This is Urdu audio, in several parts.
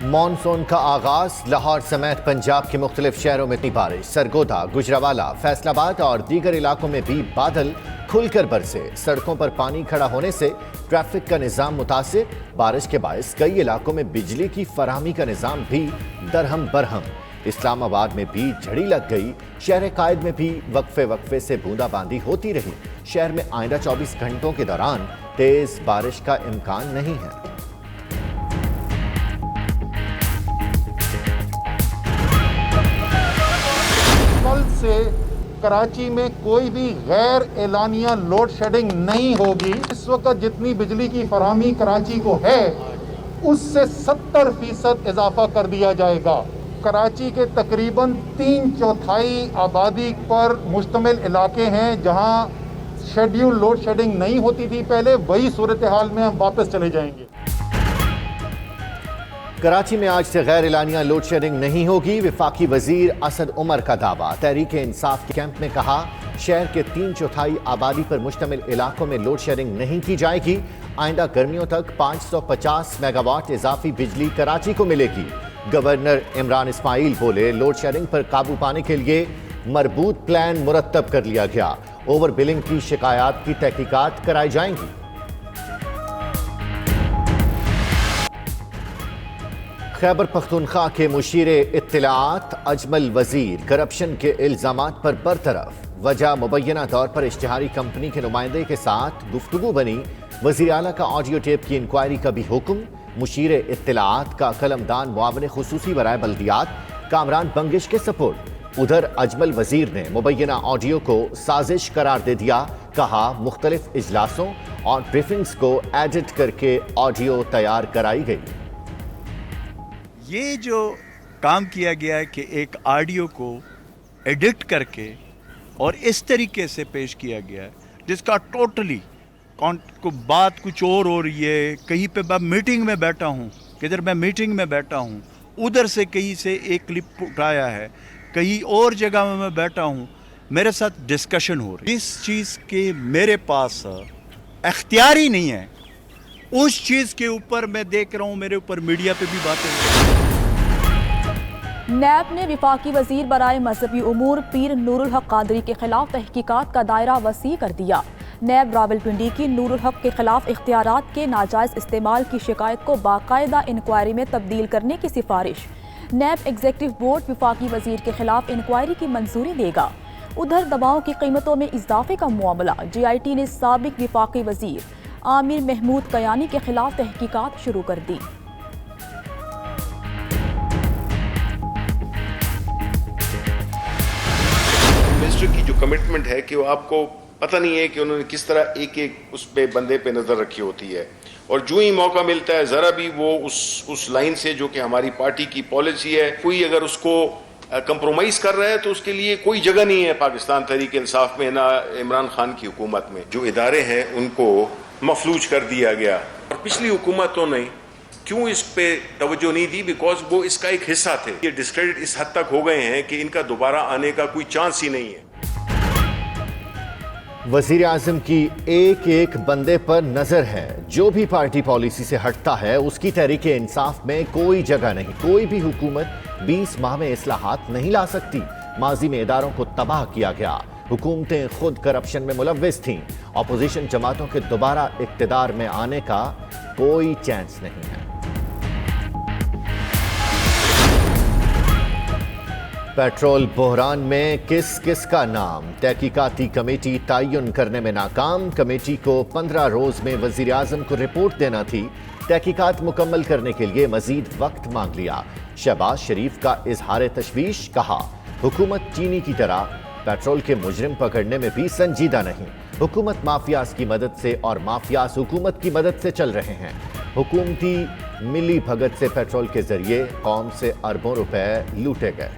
مانسون کا آغاز، لاہور سمیت پنجاب کے مختلف شہروں میں بارش، سرگودا، گجرانوالہ، فیصل آباد اور دیگر علاقوں میں بھی بادل کھل کر برسے۔ سڑکوں پر پانی کھڑا ہونے سے ٹریفک کا نظام متاثر، بارش کے باعث کئی علاقوں میں بجلی کی فراہمی کا نظام بھی درہم برہم۔ اسلام آباد میں بھی جھڑی لگ گئی، شہر قائد میں بھی وقفے وقفے سے بوندا باندی ہوتی رہی۔ شہر میں آئندہ 24 گھنٹوں کے دوران تیز بارش کا امکان نہیں ہے۔ کل سے کراچی میں کوئی بھی غیر اعلانیہ لوڈ شیڈنگ نہیں ہوگی۔ اس وقت جتنی بجلی کی فراہمی کراچی کو ہے اس سے 70% اضافہ کر دیا جائے گا۔ کراچی کے تقریباً 3/4 آبادی پر مشتمل علاقے ہیں جہاں شیڈیول لوڈ شیڈنگ نہیں ہوتی تھی پہلے، وہی صورتحال میں ہم واپس چلے جائیں گے۔ کراچی میں آج سے غیر اعلانیہ لوڈ شیڈنگ نہیں ہوگی، وفاقی وزیر اسد عمر کا دعویٰ۔ تحریک انصاف کے کیمپ میں کہا، شہر کے 3/4 آبادی پر مشتمل علاقوں میں لوڈ شیڈنگ نہیں کی جائے گی۔ آئندہ گرمیوں تک 550 میگا واٹ اضافی بجلی کراچی کو ملے گی۔ گورنر عمران اسماعیل بولے، لوڈ شیڈنگ پر قابو پانے کے لیے مربوط پلان مرتب کر لیا گیا، اوور بلنگ کی شکایات کی تحقیقات کرائی جائیں گی۔ خیبر پختونخوا کے مشیر اطلاعات اجمل وزیر کرپشن کے الزامات پر برطرف، وجہ مبینہ طور پر اشتہاری کمپنی کے نمائندے کے ساتھ گفتگو بنی۔ وزیر اعلیٰ کا آڈیو ٹیپ کی انکوائری کا بھی حکم۔ مشیر اطلاعات کا قلمدان معاون خصوصی برائے بلدیات کامران بنگش کے سپرد۔ ادھر اجمل وزیر نے مبینہ آڈیو کو سازش قرار دے دیا، کہا مختلف اجلاسوں اور بریفنگز کو ایڈٹ کر کے آڈیو تیار کرائی گئی۔ یہ جو کام کیا گیا ہے کہ ایک آڈیو کو ایڈٹ کر کے اور اس طریقے سے پیش کیا گیا ہے جس کا ٹوٹلی کو بات کچھ اور ہو رہی ہے، کہیں پہ میں میٹنگ میں بیٹھا ہوں، کدھر میں میٹنگ میں بیٹھا ہوں، ادھر سے کہیں سے ایک کلپ اٹھایا ہے، کہیں اور جگہ میں بیٹھا ہوں، میرے ساتھ ڈسکشن ہو رہی ہے۔ اس چیز کے میرے پاس اختیار ہی نہیں ہے، اس چیز کے اوپر میں دیکھ رہا ہوں میرے اوپر میڈیا پہ بھی باتیں ہو رہی ہیں۔ نیب نے وفاقی وزیر برائے مذہبی امور پیر نور الحق قادری کے خلاف تحقیقات کا دائرہ وسیع کر دیا۔ نیب راولپنڈی کی نور الحق کے خلاف اختیارات کے ناجائز استعمال کی شکایت کو باقاعدہ انکوائری میں تبدیل کرنے کی سفارش۔ نیب ایگزیکٹو بورڈ وفاقی وزیر کے خلاف انکوائری کی منظوری دے گا۔ ادھر دواؤں کی قیمتوں میں اضافے کا معاملہ، جی آئی ٹی نے سابق وفاقی وزیر عامر محمود قیانی کے خلاف تحقیقات شروع کر دی۔ منسٹر کی جو کمٹمنٹ ہے کہ وہ آپ کو پتہ نہیں ہے کہ انہوں نے کس طرح ایک ایک اس پہ بندے پہ نظر رکھی ہوتی ہے، اور جو ہی موقع ملتا ہے ذرا بھی وہ اس لائن سے جو کہ ہماری پارٹی کی پالیسی ہے، کوئی اگر اس کو کمپرومائز کر رہا ہے تو اس کے لیے کوئی جگہ نہیں ہے پاکستان تحریک انصاف میں، نہ عمران خان کی حکومت میں۔ جو ادارے ہیں ان کو مفلوج کر دیا گیا، اور پچھلی حکومتوں نے کیوں اس پہ توجہ نہیں دی؟ بیکاز وہ اس کا ایک حصہ تھے۔ یہ ڈسکریڈٹ اس حد تک ہو گئے ہیں کہ ان کا دوبارہ آنے کا کوئی چانس ہی نہیں ہے۔ وزیر اعظم کی ایک ایک بندے پر نظر ہے، جو بھی پارٹی پالیسی سے ہٹتا ہے اس کی تحریک انصاف میں کوئی جگہ نہیں۔ کوئی بھی حکومت 20 ماہ میں اصلاحات نہیں لا سکتی۔ ماضی میں اداروں کو تباہ کیا گیا، حکومتیں خود کرپشن میں ملوث تھیں۔ اپوزیشن جماعتوں کے دوبارہ اقتدار میں آنے کا کوئی چانس نہیں ہے۔ پیٹرول بحران میں کس کس کا نام؟ تحقیقاتی کمیٹی تعین کرنے میں ناکام۔ کمیٹی کو 15 روز میں وزیر اعظم کو رپورٹ دینا تھی۔ تحقیقات مکمل کرنے کے لیے مزید وقت مانگ لیا۔ شہباز شریف کا اظہار تشویش، کہا حکومت چینی کی طرح پیٹرول کے مجرم پکڑنے میں بھی سنجیدہ نہیں۔ حکومت مافیاز کی مدد سے اور مافیاز حکومت کی مدد سے چل رہے ہیں۔ حکومتی ملی بھگت سے پیٹرول کے ذریعے قوم سے اربوں روپے لوٹے گئے۔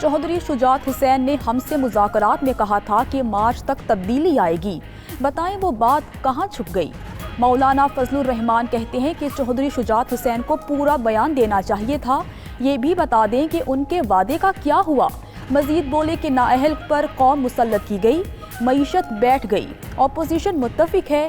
چوہدری شجاعت حسین نے ہم سے مذاکرات میں کہا تھا کہ مارچ تک تبدیلی آئے گی، بتائیں وہ بات کہاں چھپ گئی؟ مولانا فضل الرحمان کہتے ہیں کہ چوہدری شجاعت حسین کو پورا بیان دینا چاہیے تھا، یہ بھی بتا دیں کہ ان کے وعدے کا کیا ہوا۔ مزید بولے کہ نااہل پر قوم مسلط کی گئی، معیشت بیٹھ گئی، اپوزیشن متفق ہے،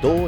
2,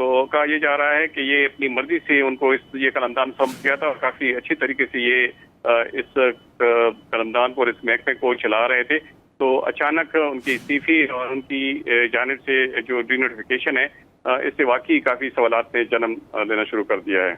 تو کہا یہ جا رہا ہے کہ یہ اپنی مرضی سے ان کو یہ قلمدان سونپ گیا تھا اور کافی اچھی طریقے سے یہ اس قلمدان کو اور اس محکمے کو چلا رہے تھے. تو اچانک ان کی استعفی اور ان کی جانب سے جو ڈی نوٹیفیکیشن ہے اس سے واقعی کافی سوالات نے جنم لینا شروع کر دیا ہے.